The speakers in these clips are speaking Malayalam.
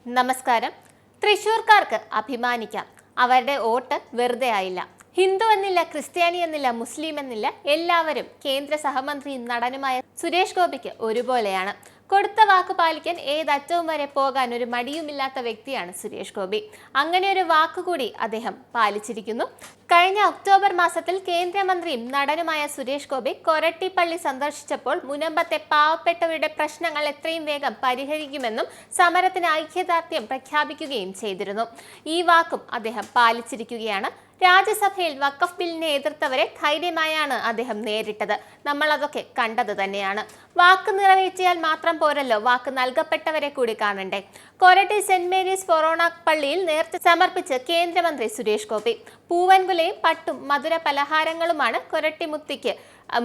നമസ്കാരം. തൃശൂർക്കാർക്ക് അഭിമാനിക്കാം. അവരുടെ വോട്ട് വെറുതെ ആയില്ല. ഹിന്ദു എന്നില്ല, ക്രിസ്ത്യാനി എന്നില്ല, മുസ്ലിം എന്നില്ല, എല്ലാവരും കേന്ദ്ര സഹമന്ത്രിയും നടനുമായ സുരേഷ് ഗോപിക്ക് ഒരുപോലെയാണ്. കൊടുത്ത വാക്ക് പാലിക്കാൻ ഏതറ്റവും വരെ പോകാൻ ഒരു മടിയുമില്ലാത്ത വ്യക്തിയാണ് സുരേഷ് ഗോപി. അങ്ങനെ ഒരു വാക്കുകൂടി അദ്ദേഹം പാലിച്ചിരിക്കുന്നു. കഴിഞ്ഞ ഒക്ടോബർ മാസത്തിൽ കേന്ദ്രമന്ത്രിയും നടനുമായ സുരേഷ് ഗോപി കൊരട്ടിപ്പള്ളി സന്ദർശിച്ചപ്പോൾ മുനമ്പത്തെ പാവപ്പെട്ടവരുടെ പ്രശ്നങ്ങൾ എത്രയും വേഗം പരിഹരിക്കുമെന്നും സമരത്തിന് ഐക്യദാർഢ്യം പ്രഖ്യാപിക്കുകയും ചെയ്തിരുന്നു. ഈ വാക്കും അദ്ദേഹം പാലിച്ചിരിക്കുകയാണ്. രാജ്യസഭയിൽ വഖഫ് ബില്ലിനെ എതിർത്തവരെ ധൈര്യമായാണ് അദ്ദേഹം നേരിട്ടത്. നമ്മൾ അതൊക്കെ കണ്ടത് തന്നെയാണ്. വാക്ക് നിറവേറ്റിയാൽ മാത്രം പോരല്ലോ, വാക്ക് നൽകപ്പെട്ടവരെ കൂടി കാണണ്ടേ. കൊരട്ടി സെന്റ് മേരീസ് ഫൊറോണ പള്ളിയിൽ നേർച്ച സമർപ്പിച്ച് കേന്ദ്രമന്ത്രി സുരേഷ് ഗോപി പൂവൻകുലയും പട്ടും മധുര പലഹാരങ്ങളുമാണ് കൊരട്ടിമുത്തിക്ക്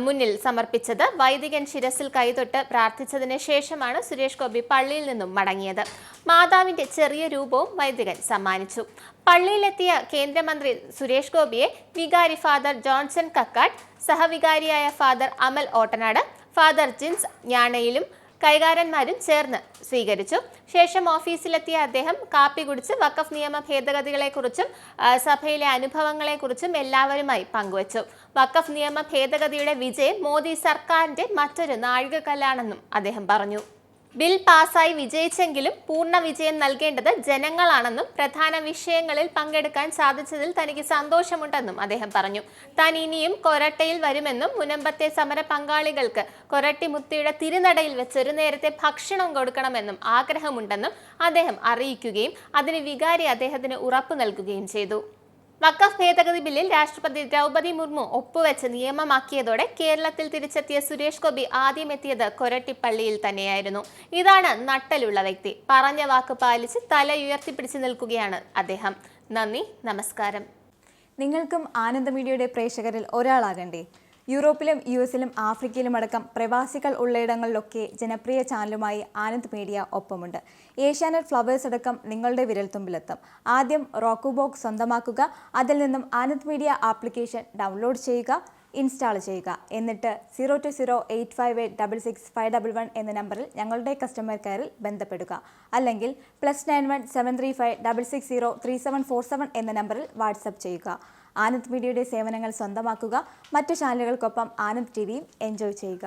മുന്നിൽ സമർപ്പിച്ചത്. വൈദികൻ ശിരസിൽ കൈതൊട്ട് പ്രാർത്ഥിച്ചതിന് ശേഷമാണ് സുരേഷ് ഗോപി പള്ളിയിൽ നിന്നും മടങ്ങിയത്. മാതാവിന്റെ ചെറിയ രൂപവും വൈദികൻ സമ്മാനിച്ചു. പള്ളിയിലെത്തിയ കേന്ദ്രമന്ത്രി സുരേഷ് ഗോപിയെ വികാരി ഫാദർ ജോൺസൺ കക്കാട്ട്, സഹവികാരിയായ ഫാദർ അമൽ ഓട്ടനാട്, ഫാദർ ജിൻസ് ഞാണയിലും കൈകാരന്മാരും ചേർന്ന് സ്വീകരിച്ചു. ശേഷം ഓഫീസിലെത്തിയ അദ്ദേഹം കാപ്പി കുടിച്ച് വഖഫ് നിയമ ഭേദഗതികളെക്കുറിച്ചും സഭയിലെ അനുഭവങ്ങളെക്കുറിച്ചും എല്ലാവരുമായി പങ്കുവച്ചു. വഖഫ് നിയമ ഭേദഗതിയുടെ വിജയം മോദി സർക്കാരിന്റെ മറ്റൊരു നാഴികക്കല്ലാണെന്നും അദ്ദേഹം പറഞ്ഞു. ബിൽ പാസായി വിജയിച്ചെങ്കിലും പൂർണ്ണ വിജയം നൽകേണ്ടത് ജനങ്ങളാണെന്നും പ്രധാന വിഷയങ്ങളിൽ പങ്കെടുക്കാൻ സാധിച്ചതിൽ തനിക്ക് സന്തോഷമുണ്ടെന്നും അദ്ദേഹം പറഞ്ഞു. താൻ ഇനിയും കൊരട്ടയിൽ വരുമെന്നും മുനമ്പത്തെ സമര പങ്കാളികൾക്ക് കൊരട്ടിമുത്തിയുടെ തിരുനടയിൽ വെച്ചൊരു നേരത്തെ ഭക്ഷണം കൊടുക്കണമെന്നും ആഗ്രഹമുണ്ടെന്നും അദ്ദേഹം അറിയിക്കുകയും അതിന് വികാരി അദ്ദേഹത്തിന് ഉറപ്പു നൽകുകയും ചെയ്തു. വഖഫ് ഭേദഗതി ബില്ലിൽ രാഷ്ട്രപതി ദ്രൗപദി മുർമു ഒപ്പുവെച്ച് നിയമമാക്കിയതോടെ കേരളത്തിൽ തിരിച്ചെത്തിയ സുരേഷ് ഗോപി ആദ്യം എത്തിയത് കൊരട്ടിപ്പള്ളിയിൽ തന്നെയായിരുന്നു. ഇതാണ് നട്ടലുള്ള വ്യക്തി. പറഞ്ഞ വാക്ക് പാലിച്ച് തല ഉയർത്തിപ്പിടിച്ച് നിൽക്കുകയാണ് അദ്ദേഹം. നന്ദി, നമസ്കാരം. നിങ്ങൾക്കും ആനന്ദ മീഡിയയുടെ പ്രേക്ഷകരിൽ ഒരാളാകണ്ടേ? യൂറോപ്പിലും US-ലും ആഫ്രിക്കയിലും അടക്കം പ്രവാസികൾ ഉള്ളയിടങ്ങളിലൊക്കെ ജനപ്രിയ ചാനലുമായി ആനന്ദ് മീഡിയ ഒപ്പമുണ്ട്. ഏഷ്യാനെറ്റ് ഫ്ലവേഴ്സ് അടക്കം നിങ്ങളുടെ വിരൽത്തുമ്പിലെത്തും. ആദ്യം റോക്കു ബോക്സ് സ്വന്തമാക്കുക. അതിൽ നിന്നും ആനന്ദ് മീഡിയ ആപ്ലിക്കേഷൻ ഡൗൺലോഡ് ചെയ്യുക, ഇൻസ്റ്റാൾ ചെയ്യുക. എന്നിട്ട് 02085866511 എന്ന നമ്പറിൽ ഞങ്ങളുടെ കസ്റ്റമർ കെയറിൽ ബന്ധപ്പെടുക. അല്ലെങ്കിൽ +91 735 660 3747 എന്ന നമ്പറിൽ വാട്സപ്പ് ചെയ്യുക. ആനന്ദ് മീഡിയയുടെ സേവനങ്ങൾ സ്വന്തമാക്കുക. മറ്റു ചാനലുകൾക്കൊപ്പം ആനന്ദ് TVയും എൻജോയ് ചെയ്യുക.